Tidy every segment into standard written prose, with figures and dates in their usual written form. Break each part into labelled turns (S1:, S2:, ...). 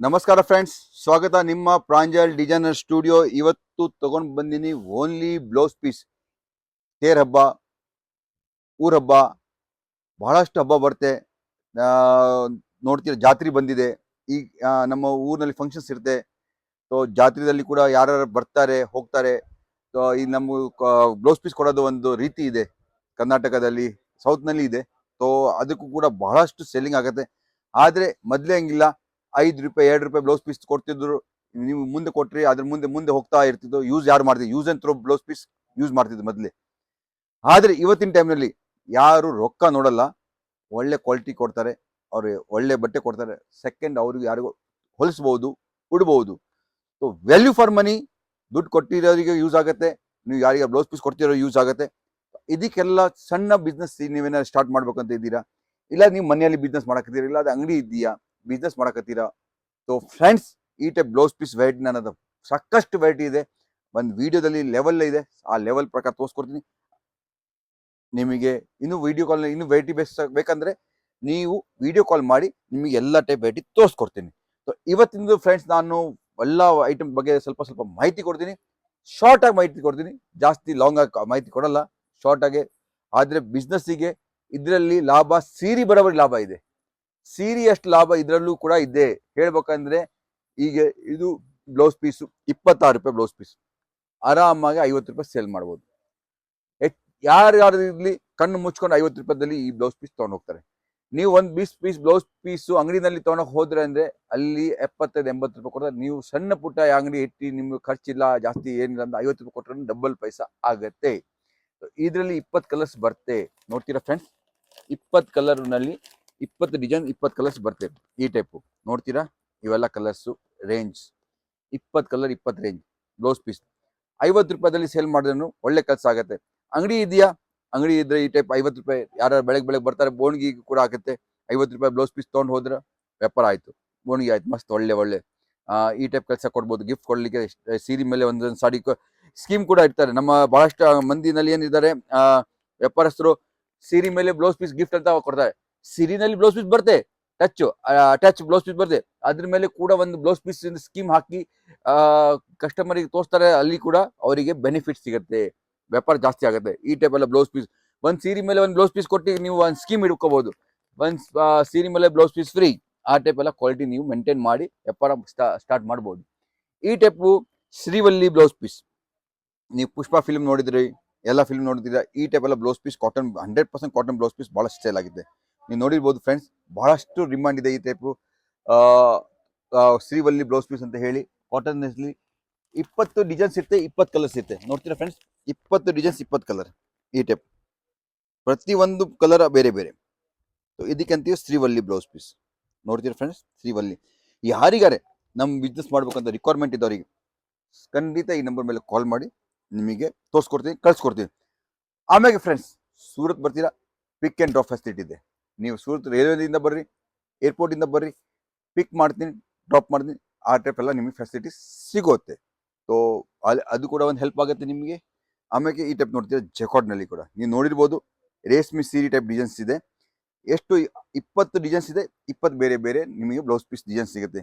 S1: ನಮಸ್ಕಾರ ಫ್ರೆಂಡ್ಸ್, ಸ್ವಾಗತ ನಿಮ್ಮ ಪ್ರಾಂಜಲ್ ಡಿಸೈನರ್ ಸ್ಟುಡಿಯೋ. ಇವತ್ತು ತಗೊಂಡು ಬಂದಿನಿ ಓನ್ಲಿ ಬ್ಲೌಸ್ ಪೀಸ್. ತೇರ್ ಹಬ್ಬ, ಊರ್ ಹಬ್ಬ, ಬಹಳಷ್ಟು ಹಬ್ಬ ಬರುತ್ತೆ. ಆ, ನೋಡ್ತೀರ ಜಾತ್ರೆ ಬಂದಿದೆ. ಈಗ ನಮ್ಮ ಊರಿನಲ್ಲಿ ಫಂಕ್ಷನ್ಸ್ ಇರುತ್ತೆ. ಸೊ ಜಾತ್ರೆಯಲ್ಲಿ ಕೂಡ ಯಾರು ಬರ್ತಾರೆ ಹೋಗ್ತಾರೆ. ಸೊ ಈ ನಮ್ಮ ಬ್ಲೌಸ್ ಪೀಸ್ ಕೊಡೋದು ಒಂದು ರೀತಿ ಇದೆ. ಕರ್ನಾಟಕದಲ್ಲಿ ಸೌತ್ನಲ್ಲಿ ಇದೆ. ಸೊ ಅದಕ್ಕೂ ಕೂಡ ಬಹಳಷ್ಟು ಸೆಲ್ಲಿಂಗ್ ಆಗುತ್ತೆ. ಆದರೆ ಮೊದಲೇ ಹಂಗಿಲ್ಲ. ₹5 ₹2 ಬ್ಲೌಸ್ ಪೀಸ್ ಕೊಡ್ತಿದ್ರು. ನೀವು ಮುಂದೆ ಕೊಟ್ರಿ ಅದ್ರ ಮುಂದೆ ಮುಂದೆ ಹೋಗ್ತಾ ಇರ್ತಿದ್ದು. ಯೂಸ್ ಯಾರು ಮಾಡ್ತಿದ್ರು? Use and throw blouse piece use ಮಾಡ್ತಿದ್ರು ಮೊದಲೇ. ಆದರೆ ಇವತ್ತಿನ ಟೈಮ್ನಲ್ಲಿ ಯಾರು ರೊಕ್ಕ ನೋಡಲ್ಲ, ಒಳ್ಳೆ ಕ್ವಾಲಿಟಿ ಕೊಡ್ತಾರೆ. ಅವ್ರು ಒಳ್ಳೆ ಬಟ್ಟೆ ಕೊಡ್ತಾರೆ. ಸೆಕೆಂಡ್ ಅವ್ರಿಗೆ ಯಾರಿಗೂ ಹೊಲಿಸ್ಬೋದು, ಉಡ್ಬೋದು. So value for money. ದುಡ್ಡು ಕೊಟ್ಟಿರೋರಿಗೆ ಯೂಸ್ ಆಗುತ್ತೆ, ನೀವು ಯಾರಿಗೆ ಬ್ಲೌಸ್ ಪೀಸ್ ಕೊಡ್ತಿರೋ ಯೂಸ್ ಆಗುತ್ತೆ. ಇದಕ್ಕೆಲ್ಲ ಸಣ್ಣ ಬಿಸ್ನೆಸ್ ನೀವೇನಾದ್ರು ಸ್ಟಾರ್ಟ್ ಮಾಡ್ಬೇಕಂತ ಇದ್ದೀರಾ, ಇಲ್ಲ ನೀವು ಮನೆಯಲ್ಲಿ ಬಿಸ್ನೆಸ್ ಮಾಡಕತ್ತೀರಾ, ಇಲ್ಲ ಅದು ಅಂಗಡಿ ಇದೆಯಾ ಬಿಸ್ನೆಸ್ ಮಾಡಕತ್ತೀರಾ. ಸೊ ಫ್ರೆಂಡ್ಸ್, ಈ ಟೈಪ್ ಬ್ಲೌಸ್ ಪೀಸ್ ವೆರೈಟಿ ನನ್ನದು ಸಾಕಷ್ಟು ವೆರೈಟಿ ಇದೆ. ಒಂದು ವಿಡಿಯೋದಲ್ಲಿ ಲೆವೆಲ್ ಇದೆ, ಆ ಲೆವೆಲ್ ಪ್ರಕಾರ ತೋರಿಸ್ಕೊಡ್ತೀನಿ ನಿಮಗೆ. ಇನ್ನು ವಿಡಿಯೋ ಕಾಲ್ ಇನ್ನು ವೆರೈಟಿ ಬೇಕಂದ್ರೆ ನೀವು ವಿಡಿಯೋ ಕಾಲ್ ಮಾಡಿ, ನಿಮಗೆ ಎಲ್ಲ ಟೈಪ್ ವೆರೈಟಿ ತೋರಿಸ್ಕೊಡ್ತೀನಿ. ಸೊ ಇವತ್ತಿಂದು ಫ್ರೆಂಡ್ಸ್, ನಾನು ಎಲ್ಲ ಐಟಮ್ ಬಗ್ಗೆ ಸ್ವಲ್ಪ ಸ್ವಲ್ಪ ಮಾಹಿತಿ ಕೊಡ್ತೀನಿ. ಶಾರ್ಟ್ ಆಗಿ ಮಾಹಿತಿ ಕೊಡ್ತೀನಿ, ಜಾಸ್ತಿ ಲಾಂಗ್ ಆಗಿ ಮಾಹಿತಿ ಕೊಡಲ್ಲ, ಶಾರ್ಟ್ ಆಗಿ. ಆದ್ರೆ ಬಿಸ್ನೆಸ್ಸಿಗೆ ಇದರಲ್ಲಿ ಲಾಭ ಸೀರಿ ಬರೋಬರಿ ಲಾಭ ಇದೆ. ಸೀರಿ ಅಷ್ಟು ಲಾಭ ಇದರಲ್ಲೂ ಕೂಡ ಇದೆ. ಹೇಳ್ಬೇಕಂದ್ರೆ ಈಗ ಇದು ಬ್ಲೌಸ್ ಪೀಸು ₹26 ಬ್ಲೌಸ್ ಪೀಸ್. ಆರಾಮಾಗಿ ₹50 ಸೇಲ್ ಮಾಡ್ಬೋದು. ಯಾರು ಇರ್ಲಿ ಕಣ್ಣು ಮುಚ್ಕೊಂಡು ₹50 ಈ ಬ್ಲೌಸ್ ಪೀಸ್ ತಗೊಂಡು ಹೋಗ್ತಾರೆ. ನೀವು ಒಂದು ಪೀಸ್ ಬ್ಲೌಸ್ ಪೀಸು ಅಂಗಡಿನಲ್ಲಿ ತಗೊಂಡೋಗಿ ಹೋದ್ರೆ ಅಂದ್ರೆ ಅಲ್ಲಿ ₹75-80 ಕೊಡ್ತಾರೆ. ನೀವು ಸಣ್ಣ ಪುಟ್ಟ ಅಂಗಡಿ ಇಟ್ಟು ನಿಮ್ಗೆ ಖರ್ಚಿಲ್ಲ, ಜಾಸ್ತಿ ಏನಿಲ್ಲ ಅಂದ್ರೆ ₹50 ಕೊಟ್ಟರೆ ಡಬಲ್ ಪೈಸಾ ಆಗತ್ತೆ. ಇದರಲ್ಲಿ 20 ಕಲರ್ಸ್ ಬರುತ್ತೆ. ನೋಡ್ತೀರಾ ಫ್ರೆಂಡ್ಸ್, 20 ಕಲರ್ನಲ್ಲಿ 20 ಡಿಸೈನ್, 20 ಕಲರ್ಸ್ ಬರ್ತೇವೆ. ಈ ಟೈಪು ನೋಡ್ತೀರಾ, ಇವೆಲ್ಲ colours range 20 colour, 20 range blouse piece. ₹50 sale ಮಾಡಿದ್ರು ಒಳ್ಳೆ ಕೆಲಸ ಆಗುತ್ತೆ. ಅಂಗಡಿ ಇದೆಯಾ, ಅಂಗಡಿ ಇದ್ರೆ ಈ ಟೈಪ್ ₹50 ಯಾರು ಬೆಳಗ್ಗೆ ಬರ್ತಾರೆ, ಬೋಣಿಗೆ ಕೂಡ ಆಗುತ್ತೆ. ₹50 ಬ್ಲೌಸ್ ಪೀಸ್ ತೊಗೊಂಡು ಹೋದ್ರೆ ವ್ಯಾಪಾರ ಆಯ್ತು, ಬೋಣಿಗೆ ಆಯ್ತು, ಮಸ್ತ್ ಒಳ್ಳೆ ಈ ಟೈಪ್ ಕೆಲಸ ಕೊಡ್ಬೋದು. ಗಿಫ್ಟ್ ಕೊಡ್ಲಿಕ್ಕೆ ಸೀರೆ ಮೇಲೆ ಒಂದೊಂದು ಸಾಡಿ ಸ್ಕೀಮ್ ಕೂಡ ಇರ್ತಾರೆ. ನಮ್ಮ ಬಹಳಷ್ಟು ಮಂದಿನಲ್ಲಿ ಏನಿದ್ದಾರೆ, ವ್ಯಾಪಾರಸ್ಥರು ಸೀರೆ ಮೇಲೆ ಬ್ಲೌಸ್ ಪೀಸ್ ಗಿಫ್ಟ್ ಅಂತ ಕೊಡ್ತಾರೆ. ಸೀರಿನಲ್ಲಿ ಬ್ಲೌಸ್ ಪೀಸ್ ಬರುತ್ತೆ, ಅಟ್ಯಾಚ್ ಬ್ಲೌಸ್ ಪೀಸ್ ಬರುತ್ತೆ. ಅದ್ರ ಮೇಲೆ ಕೂಡ ಒಂದು ಬ್ಲೌಸ್ ಪೀಸ್ ಸ್ಕೀಮ್ ಹಾಕಿ ಕಸ್ಟಮರಿಗೆ ತೋರಿಸ್ತಾರೆ. ಅಲ್ಲಿ ಕೂಡ ಅವರಿಗೆ ಬೆನಿಫಿಟ್ ಸಿಗುತ್ತೆ, ವ್ಯಾಪಾರ ಜಾಸ್ತಿ ಆಗುತ್ತೆ. ಈ ಟೈಪ್ ಎಲ್ಲ ಬ್ಲೌಸ್ ಪೀಸ್ ಒಂದು ಸೀರೆ ಮೇಲೆ ಒಂದು ಬ್ಲೌಸ್ ಪೀಸ್ ಕೊಟ್ಟು ನೀವು ಒಂದು ಸ್ಕೀಮ್ ಇಟ್ಕೋಬಹುದು. ಒಂದು ಸೀರೆ ಮೇಲೆ ಬ್ಲೌಸ್ ಪೀಸ್ ಫ್ರೀ. ಆ ಟೈಪ್ ಎಲ್ಲ ಕ್ವಾಲಿಟಿ ನೀವು ಮೇಂಟೈನ್ ಮಾಡಿ ವ್ಯಾಪಾರ ಸ್ಟಾರ್ಟ್ ಮಾಡ್ಬೋದು. ಈ ಟೈಪು ಶ್ರೀವಲ್ಲಿ ಬ್ಲೌಸ್ ಪೀಸ್. ನೀವು ಪುಷ್ಪ ಫಿಲ್ಮ್ ನೋಡಿದ್ರಿ, ಎಲ್ಲ ಫಿಲ್ಮ್ ನೋಡಿದ್ದೀರಾ. ಈ ಟೈಪ್ ಎಲ್ಲ blouse piece cotton, 100% cotton blouse piece ಬಹಳಷ್ಟು ಸೇಲ್ ಆಗಿದೆ. ನೀವು ನೋಡಿರ್ಬೋದು ಫ್ರೆಂಡ್ಸ್, ಬಹಳಷ್ಟು ಡಿಮಾಂಡ್ ಇದೆ ಈ ಟೈಪು ಶ್ರೀವಲ್ಲಿ ಬ್ಲೌಸ್ ಪೀಸ್ ಅಂತ ಹೇಳಿ. ಕಾಟನ್ 20 ಡಿಸೈನ್ಸ್ ಇರುತ್ತೆ, 20 ಕಲರ್ಸ್ ಇರುತ್ತೆ. ನೋಡ್ತೀರಾ ಫ್ರೆಂಡ್ಸ್, 20 ಡಿಸೈನ್ಸ್, 20 ಕಲರ್. ಈ ಟೈಪ್ ಪ್ರತಿ ಒಂದು ಕಲರ್ ಬೇರೆ ಬೇರೆ. ಇದಕ್ಕಂತೀವಿ ಶ್ರೀವಲ್ಲಿ ಬ್ಲೌಸ್ ಪೀಸ್. ನೋಡ್ತೀರಾ ಫ್ರೆಂಡ್ಸ್, ಶ್ರೀವಲ್ಲಿ. ಯಾರಿಗಾರೆ ನಮ್ಮ ಬಿಸ್ನೆಸ್ ಮಾಡ್ಬೇಕಂತ ರಿಕ್ವೈರ್ಮೆಂಟ್ ಇದ್ದವರಿಗೆ ಖಂಡಿತ ಈ ನಂಬರ್ ಮೇಲೆ ಕಾಲ್ ಮಾಡಿ, ನಿಮಗೆ ತೋರಿಸ್ಕೊಡ್ತೀನಿ, ಕಳ್ಸಿಕೊಡ್ತೀನಿ. ಆಮೇಲೆ ಫ್ರೆಂಡ್ಸ್, ಸೂರತ್ ಬರ್ತೀರಾ, ಪಿಕ್ ಆ್ಯಂಡ್ ಡ್ರಾಪ್ ಫೆಸಿಲಿಟಿ ಇದೆ. ನೀವು ಸೂರತ್ ರೈಲ್ವೆದಿಂದ ಬರ್ರಿ, ಏರ್ಪೋರ್ಟಿಂದ ಬರ್ರಿ, ಪಿಕ್ ಮಾಡ್ತೀನಿ, ಡ್ರಾಪ್ ಮಾಡ್ತೀನಿ. ಆ ಟೈಪ್ ಎಲ್ಲ ನಿಮಗೆ ಫೆಸಿಲಿಟಿ ಸಿಗುತ್ತೆ. ಸೊ ಅದು ಕೂಡ ಒಂದು ಹೆಲ್ಪ್ ಆಗುತ್ತೆ ನಿಮಗೆ. ಆಮೇಲೆ ಈ ಟೈಪ್ ನೋಡ್ತೀರಾ, ಜೆಕಾರ್ಡ್ನಲ್ಲಿ ಕೂಡ ನೀವು ನೋಡಿರ್ಬೋದು, ರೇಷ್ಮೆ ಸೀರೆ ಟೈಪ್ ಡಿಸೈನ್ಸ್ ಇದೆ. ಎಷ್ಟು 20 ಡಿಸೈನ್ಸ್ ಇದೆ, 20 ಬೇರೆ ಬೇರೆ ನಿಮಗೆ ಬ್ಲೌಸ್ ಪೀಸ್ ಡಿಸೈನ್ ಸಿಗುತ್ತೆ.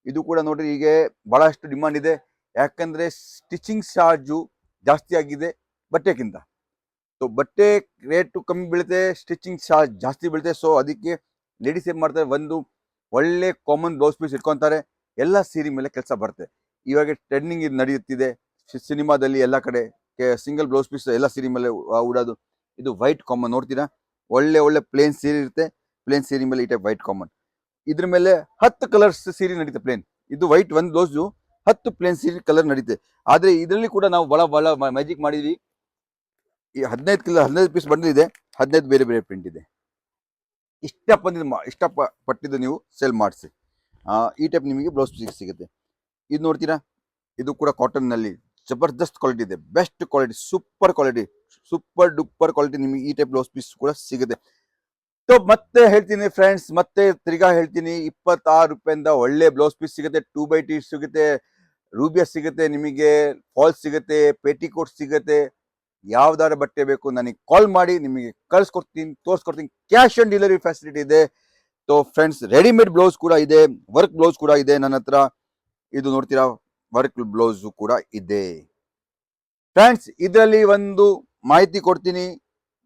S1: ಇದು ಕೂಡ ನೋಡ್ರಿ, ಈಗ ಬಹಳಷ್ಟು ಡಿಮಾಂಡ್ ಇದೆ. ಯಾಕಂದ್ರೆ ಸ್ಟಿಚಿಂಗ್ ಚಾರ್ಜು ಜಾಸ್ತಿ ಆಗಿದೆ ಬಟ್ಟೆಗಿಂತ. ಸೊ ಬಟ್ಟೆ ರೇಟು ಕಮ್ಮಿ ಬೀಳುತ್ತೆ, ಸ್ಟಿಚಿಂಗ್ ಚಾರ್ಜ್ ಜಾಸ್ತಿ ಬೀಳುತ್ತೆ. ಸೊ ಅದಕ್ಕೆ ಲೇಡೀಸ್ ಏನು ಮಾಡ್ತಾರೆ, ಒಂದು ಒಳ್ಳೆ ಕಾಮನ್ ಬ್ಲೌಸ್ ಪೀಸ್ ಇಟ್ಕೊತಾರೆ, ಎಲ್ಲ ಸೀರೆ ಮೇಲೆ ಕೆಲಸ ಬರುತ್ತೆ. ಇವಾಗ ಟ್ರೆಂಡಿಂಗ್ ಇದು ನಡೆಯುತ್ತಿದೆ ಸಿನಿಮಾದಲ್ಲಿ, ಎಲ್ಲ ಕಡೆ ಸಿಂಗಲ್ ಬ್ಲೌಸ್ ಪೀಸ್ ಎಲ್ಲ ಸೀರೆ ಮೇಲೆ ಉಡೋದು. ಇದು ವೈಟ್ ಕಾಮನ್. ನೋಡ್ತೀರಾ, ಒಳ್ಳೆ ಪ್ಲೇನ್ ಸೀರೆ ಇರುತ್ತೆ. ಪ್ಲೇನ್ ಸೀರೆ ಮೇಲೆ ಈ ಟೈಪ್ ವೈಟ್ ಕಾಮನ್. ಇದ್ರ ಮೇಲೆ 10 ಕಲರ್ಸ್ ಸೀರೆ ನಡೀತೆ ಪ್ಲೇನ್. ಇದು ವೈಟ್ ಒಂದು ಬ್ಲೌಸು, 10 ಪ್ಲೇನ್ ಸೀರೆ ಕಲರ್ ನಡೀತೆ. ಆದರೆ ಇದರಲ್ಲಿ ಕೂಡ ನಾವು ಬಹಳ ಮ್ಯಾಜಿಕ್ ಮಾಡಿದ್ವಿ. ಈ 15 ಪೀಸ್ ಬಂಡಲ್ ಇದೆ, 15 ಬೇರೆ ಬೇರೆ ಪ್ರಿಂಟ್ ಇದೆ. ಇಷ್ಟಪಟ್ಟಿದ್ದು ನೀವು ಸೇಲ್ ಮಾಡಿಸಿ. ಈ ಟೈಪ್ ನಿಮಗೆ ಬ್ಲೌಸ್ ಪೀಸ್ ಸಿಗುತ್ತೆ. ಇದು ನೋಡ್ತೀರಾ, ಇದು ಕೂಡ ಕಾಟನ್ನಲ್ಲಿ ಜಬರ್ದಸ್ತ್ ಕ್ವಾಲಿಟಿ ಇದೆ, best quality, super quality, super duper quality. ನಿಮಗೆ ಈ ಟೈಪ್ ಬ್ಲೌಸ್ ಪೀಸ್ ಕೂಡ ಸಿಗುತ್ತೆ. ಸೊ ಮತ್ತೆ ಹೇಳ್ತೀನಿ ಫ್ರೆಂಡ್ಸ್, ಮತ್ತೆ ತಿರ್ಗಾ ಹೇಳ್ತೀನಿ, ₹26 ಒಳ್ಳೆ ಬ್ಲೌಸ್ ಪೀಸ್ ಸಿಗುತ್ತೆ. 2x2 ಸಿಗುತ್ತೆ, ರೂಬಿಯಾ ಸಿಗುತ್ತೆ, ನಿಮಗೆ ಫಾಲ್ಸ್ ಸಿಗುತ್ತೆ, ಪೇಟಿಕೋಟ್ ಸಿಗುತ್ತೆ. ಯಾವ್ದಾರ ಬಟ್ಟೆ ಬೇಕು ನನಗೆ ಕಾಲ್ ಮಾಡಿ, ನಿಮಗೆ ಕಳ್ಸಿಕೊಡ್ತೀನಿ, ತೋರಿಸ್ಕೊಡ್ತೀನಿ. ಕ್ಯಾಶ್ ಆನ್ ಡೆಲಿವರಿ ಫೆಸಿಲಿಟಿ ಇದೆ. ಸೊ ಫ್ರೆಂಡ್ಸ್, ರೆಡಿಮೇಡ್ ಬ್ಲೌಸ್ ಕೂಡ ಇದೆ, ವರ್ಕ್ ಬ್ಲೌಸ್ ಕೂಡ ಇದೆ ನನ್ನ ಹತ್ರ. ಇದು ನೋಡ್ತೀರಾ, ವರ್ಕ್ ಬ್ಲೌಸ್ ಕೂಡ ಇದೆ ಫ್ರೆಂಡ್ಸ್. ಇದರಲ್ಲಿ ಒಂದು ಮಾಹಿತಿ ಕೊಡ್ತೀನಿ,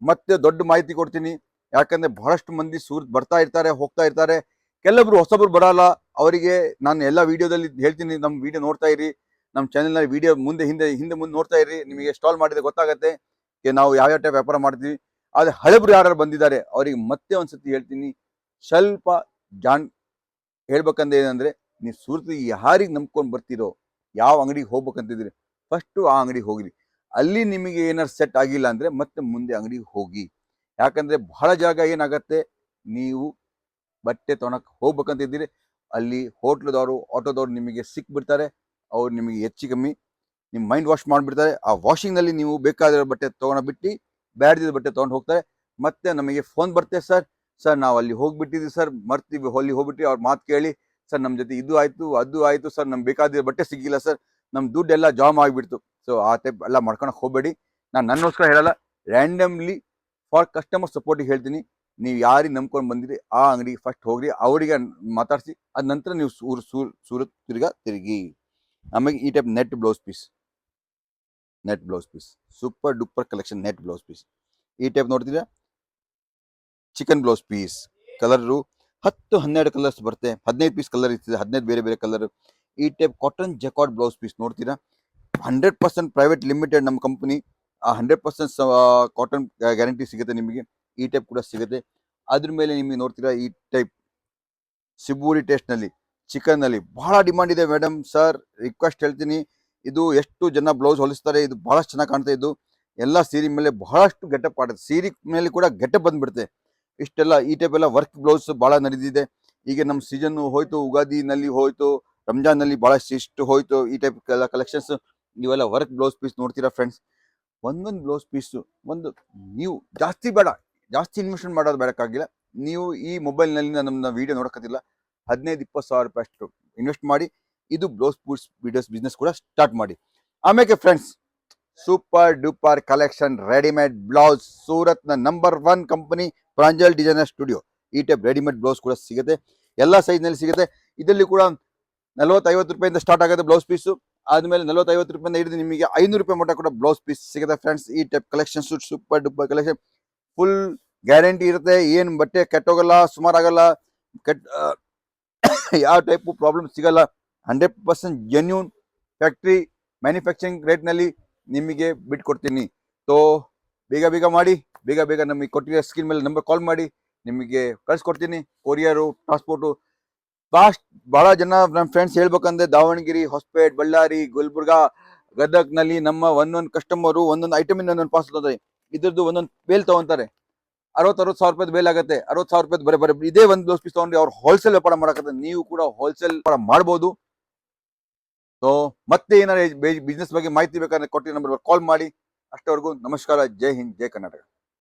S1: ಮತ್ತೆ ದೊಡ್ಡ ಮಾಹಿತಿ ಕೊಡ್ತೀನಿ. ಯಾಕಂದ್ರೆ ಬಹಳಷ್ಟು ಮಂದಿ ಸೂರತ್ ಬರ್ತಾ ಇರ್ತಾರೆ, ಹೋಗ್ತಾ ಇರ್ತಾರೆ. ಕೆಲವೊಬ್ರು ಹೊಸಬ್ರು ಬರಲ್ಲ, ಅವರಿಗೆ ನಾನು ಎಲ್ಲ ವಿಡಿಯೋದಲ್ಲಿ ಹೇಳ್ತೀನಿ, ನಮ್ಮ ವಿಡಿಯೋ ನೋಡ್ತಾ ಇರಿ, ನಮ್ಮ ಚಾನೆಲ್ನ ವಿಡಿಯೋ ಮುಂದೆ ಹಿಂದೆ ಮುಂದೆ ನೋಡ್ತಾ ಇರಿ. ನಿಮಗೆ ಸ್ಟಾಲ್ ಮಾಡಿದ್ರೆ ಗೊತ್ತಾಗತ್ತೆ ನಾವು ಯಾವ್ಯಾವ ಟೈಪ್ ವ್ಯಾಪಾರ ಮಾಡ್ತೀವಿ. ಆದ್ರೆ ಹಳಬ್ರು ಯಾರು ಬಂದಿದ್ದಾರೆ ಅವರಿಗೆ ಮತ್ತೆ ಒಂದ್ಸತಿ ಹೇಳ್ತೀನಿ, ಸ್ವಲ್ಪ ಜಾಣ್ ಹೇಳ್ಬೇಕಂದ್ರೆ ಏನಂದ್ರೆ, ನೀವು ಸೂರತ್ ಯಾರಿಗೆ ನಂಬ್ಕೊಂಡು ಬರ್ತೀರೋ, ಯಾವ ಅಂಗಡಿಗೆ ಹೋಗ್ಬೇಕಂತಿದ್ರಿ, ಫಸ್ಟ್ ಆ ಅಂಗಡಿಗೆ ಹೋಗಿರಿ. ಅಲ್ಲಿ ನಿಮಗೆ ಏನಾರು ಸೆಟ್ ಆಗಿಲ್ಲ ಅಂದ್ರೆ ಮತ್ತೆ ಮುಂದೆ ಅಂಗಡಿಗೆ ಹೋಗಿ. ಯಾಕಂದ್ರೆ ಬಹಳ ಜಾಗ ಏನಾಗತ್ತೆ, ನೀವು ಬಟ್ಟೆ ತೊಗೊಳಕ್ ಹೋಗ್ಬೇಕಂತಿದ್ದೀರಿ, ಅಲ್ಲಿ ಹೋಟ್ಲದವರು ಆಟೋದವ್ರು ನಿಮಗೆ ಸಿಕ್ಬಿಡ್ತಾರೆ. ಅವ್ರು ನಿಮಗೆ ಹೆಚ್ಚು ಕಮ್ಮಿ ನಿಮ್ಮ ಮೈಂಡ್ ವಾಶ್ ಮಾಡಿಬಿಡ್ತಾರೆ. ಆ ವಾಷಿಂಗ್ ನಲ್ಲಿ ನೀವು ಬೇಕಾದಿರೋ ಬಟ್ಟೆ ತೊಗೊಂಡು ಬಿಟ್ಟು ಬ್ಯಾಡ್ದಿದ್ದ ಬಟ್ಟೆ ತೊಗೊಂಡು ಹೋಗ್ತಾರೆ. ಮತ್ತೆ ನಮಗೆ ಫೋನ್ ಬರುತ್ತೆ, ಸರ್ ನಾವು ಅಲ್ಲಿ ಹೋಗ್ಬಿಟ್ಟಿದ್ವಿ ಸರ್, ಮರ್ತೀವಿ, ಅಲ್ಲಿ ಹೋಗ್ಬಿಟ್ಟು ಅವ್ರ ಮಾತು ಕೇಳಿ ಸರ್, ನಮ್ಮ ಜೊತೆ ಇದು ಆಯ್ತು ಅದು ಆಯ್ತು ಸರ್, ನಮ್ಗೆ ಬೇಕಾದ ಬಟ್ಟೆ ಸಿಗಿಲ್ಲ ಸರ್, ನಮ್ಮ ದುಡ್ಡೆಲ್ಲ ಜಾಮ್ ಆಗಿಬಿಡ್ತು. ಸೊ ಆ ಟೈಪ್ ಎಲ್ಲ ಮಾಡ್ಕೊಳಕ್ ಹೋಗಬೇಡಿ. ನಾನು ನನ್ನೋಸ್ಕರ ಹೇಳಲ್ಲ, ರ್ಯಾಂಡಮ್ಲಿ ಫಾರ್ ಕಸ್ಟಮರ್ ಸಪೋರ್ಟಿಗೆ ಹೇಳ್ತೀನಿ. ನೀವು ಯಾರಿಗೆ ನಂಬ್ಕೊಂಡು ಬಂದಿರಿ ಆ ಅಂಗಡಿಗೆ ಫಸ್ಟ್ ಹೋಗ್ರಿ, ಅವರಿಗೆ ಮಾತಾಡಿಸಿ, ಅದ ನಂತರ ನೀವು ಸೂರತ್ ತಿರುಗಿ. ಆಮೇಲೆ ಈ type net blouse piece super duper collection. Net blouse piece ಈ ಟೈಪ್ ನೋಡ್ತೀರಾ, chikan blouse piece. Colour 10-12 colours ಬರುತ್ತೆ, 15 ಪೀಸ್ ಕಲರ್ ಇರ್ತದೆ, 15 ಬೇರೆ ಬೇರೆ ಕಲರ್. ಈ type cotton jacquard blouse piece ನೋಡ್ತೀರಾ, 100% ಪ್ರೈವೇಟ್ ಲಿಮಿಟೆಡ್ ನಮ್ಮ ಕಂಪನಿ. ಆ 100% ಕಾಟನ್ ಗ್ಯಾರಂಟಿ ಸಿಗುತ್ತೆ ನಿಮಗೆ. ಈ ಟೈಪ್ ಕೂಡ ಸಿಗುತ್ತೆ. ಅದ್ರ ಮೇಲೆ ನಿಮಗೆ ನೋಡ್ತೀರಾ, ಈ ಟೈಪ್ ಸಿಬೂರಿ ಟೇಸ್ಟ್ ನಲ್ಲಿ, ಚಿಕನ್ ನಲ್ಲಿ ಬಹಳ ಡಿಮಾಂಡ್ ಇದೆ ಮೇಡಮ್. ಸರ್ ರಿಕ್ವೆಸ್ಟ್ ಹೇಳ್ತೀನಿ, ಇದು ಎಷ್ಟು ಜನ ಬ್ಲೌಸ್ ಹೊಲಿಸ್ತಾರೆ, ಇದು ಬಹಳಷ್ಟು ಚೆನ್ನಾಗಿ ಕಾಣ್ತಾ. ಇದು ಎಲ್ಲ ಸೀರೆ ಮೇಲೆ ಬಹಳಷ್ಟು ಗೆಟಪ್ ಆಡುತ್ತೆ, ಸೀರೆ ಮೇಲೆ ಕೂಡ ಗೆಟಪ್ ಬಂದ್ಬಿಡುತ್ತೆ. ಇಷ್ಟೆಲ್ಲ ಈ ಟೈಪ್ ಎಲ್ಲ ವರ್ಕ್ ಬ್ಲೌಸ್ ಬಹಳ ನಡೆದಿದೆ. ಈಗ ನಮ್ಮ ಸೀಸನ್ ಹೋಯ್ತು, ಉಗಾದಿನಲ್ಲಿ ಹೋಯ್ತು, ರಂಜಾನ್ ನಲ್ಲಿ ಬಹಳಷ್ಟು ಇಷ್ಟು ಹೋಯ್ತು. ಈ ಟೈಪ್ ಎಲ್ಲ ಕಲೆಕ್ಷನ್ಸ್ ನೀವೆಲ್ಲ ವರ್ಕ್ ಬ್ಲೌಸ್ ಪೀಸ್ ನೋಡ್ತೀರಾ ಫ್ರೆಂಡ್ಸ್. ಒಂದೊಂದು ಬ್ಲೌಸ್ ಪೀಸ್ ಒಂದು, ನೀವು ಜಾಸ್ತಿ ಬೇಡ, ಜಾಸ್ತಿ ಇನ್ವೆಸ್ಟ್ಮೆಂಟ್ ಮಾಡೋದು ಬೇಡಕ್ಕಾಗಿಲ್ಲ. ನೀವು ಈ ಮೊಬೈಲ್ನಲ್ಲಿ ನಮ್ಮ ವಿಡಿಯೋ ನೋಡೋಕ್ಕಾಗಿಲ್ಲ, 15-20 ಸಾವಿರ ರೂಪಾಯಿ ಅಷ್ಟು ಇನ್ವೆಸ್ಟ್ ಮಾಡಿ ಇದು ಬ್ಲೌಸ್ ಪೀಸ್ ವಿಡಿಯೋಸ್ ಬಿಸ್ನೆಸ್ ಕೂಡ ಸ್ಟಾರ್ಟ್ ಮಾಡಿ. ಆಮೇಲೆ friends, super duper collection readymade blouse, ಸೂರತ್ನ number 1 company Pranjal designer studio. ಈ ಟೈಪ್ ರೆಡಿಮೇಡ್ ಬ್ಲೌಸ್ ಕೂಡ ಸಿಗುತ್ತೆ, ಎಲ್ಲ ಸೈಜ್ನಲ್ಲಿ ಸಿಗುತ್ತೆ. ಇದರಲ್ಲಿ ಕೂಡ 40-50 ರೂಪಾಯಿಂದ ಸ್ಟಾರ್ಟ್ ಆಗುತ್ತೆ ಬ್ಲೌಸ್ ಪೀಸು. ಆದ್ಮೇಲೆ 40-50 ರೂಪಾಯಿಂದ ಹಿಡಿದು ನಿಮಗೆ 500 ರೂಪಾಯಿ ಮಟ್ಟ ಕೂಡ ಬ್ಲೌಸ್ ಪೀಸ್ ಸಿಗುತ್ತೆ ಫ್ರೆಂಡ್ಸ್. ಈ type collection super duper collection, full guarantee ಇರುತ್ತೆ. ಏನು ಬಟ್ಟೆ ಕೆಟ್ಟೋಗಲ್ಲ, ಸುಮಾರಾಗಲ್ಲ, ಕೆಟ್ಟ ಯಾವ ಟೈಪು ಪ್ರಾಬ್ಲಮ್ ಸಿಗಲ್ಲ. 100% ಜೆನ್ಯೂನ್ ಫ್ಯಾಕ್ಟ್ರಿ ಮ್ಯಾನುಫ್ಯಾಕ್ಚರಿಂಗ್ ರೇಟ್ನಲ್ಲಿ ನಿಮಗೆ ಬಿಟ್ಕೊಡ್ತೀನಿ. ಸೊ ಬೇಗ ಮಾಡಿ, ಬೇಗ ನಮಗೆ ಕೊಟ್ಟಿರೋ ಸ್ಕ್ರೀನ್ ಮೇಲೆ ನಂಬರ್ ಕಾಲ್ ಮಾಡಿ, ನಿಮಗೆ ಕಳ್ಸಿಕೊಡ್ತೀನಿ. Courier, transport fast. ಬಹಳ ಜನ ನಮ್ಮ ಫ್ರೆಂಡ್ಸ್ ಹೇಳ್ಬೇಕಂದ್ರೆ, ದಾವಣಗೆರೆ, ಹೊಸಪೇಟೆ, ಬಳ್ಳಾರಿ, ಗುಲ್ಬರ್ಗಾ, ಗದಗ್ನಲ್ಲಿ ನಮ್ಮ ಒಂದೊಂದು ಕಸ್ಟಮರು ಒಂದೊಂದು ಐಟಮ್ ಇಂದ ಒಂದೊಂದು ಪಾರ್ಸಲ್ ತಗೋತಾರೆ. ಇದ್ರದ್ದು ಒಂದೊಂದು ಬೇಲ್ ತಗೊಂತಾರೆ, 60 ಸಾವಿರ ರೂಪಾಯಿ ಬೇಲ್ ಆಗುತ್ತೆ. 60 ಸಾವಿರ ರೂಪಾಯಿ ಬರೀ ಇದೇ ಒಂದು ಬ್ಲೌಸ್ ಪೀಸ್ ತಗೊಂಡ್ರೆ ಅವ್ರು ಹೋಲ್ಸೇಲ್ ವ್ಯಾಪಾರ ಮಾಡಕತ್ತೆ. ನೀವು ಕೂಡ ಹೋಲ್ಸೇಲ್ ವ್ಯಾಪಾರ ಮಾಡ್ಬೋದು. ಸೊ ಮತ್ತೆ ಏನಾದ್ರು ಬಿಸ್ನೆಸ್ ಬಗ್ಗೆ ಮಾಹಿತಿ ಬೇಕಾದ್ರೆ ಕೊಟ್ಟಿರೋ ನಂಬರ್ ಕಾಲ್ ಮಾಡಿ. ಅಷ್ಟವರೆಗೂ ನಮಸ್ಕಾರ. ಜೈ ಹಿಂದ್, ಜೈ ಕರ್ನಾಟಕ.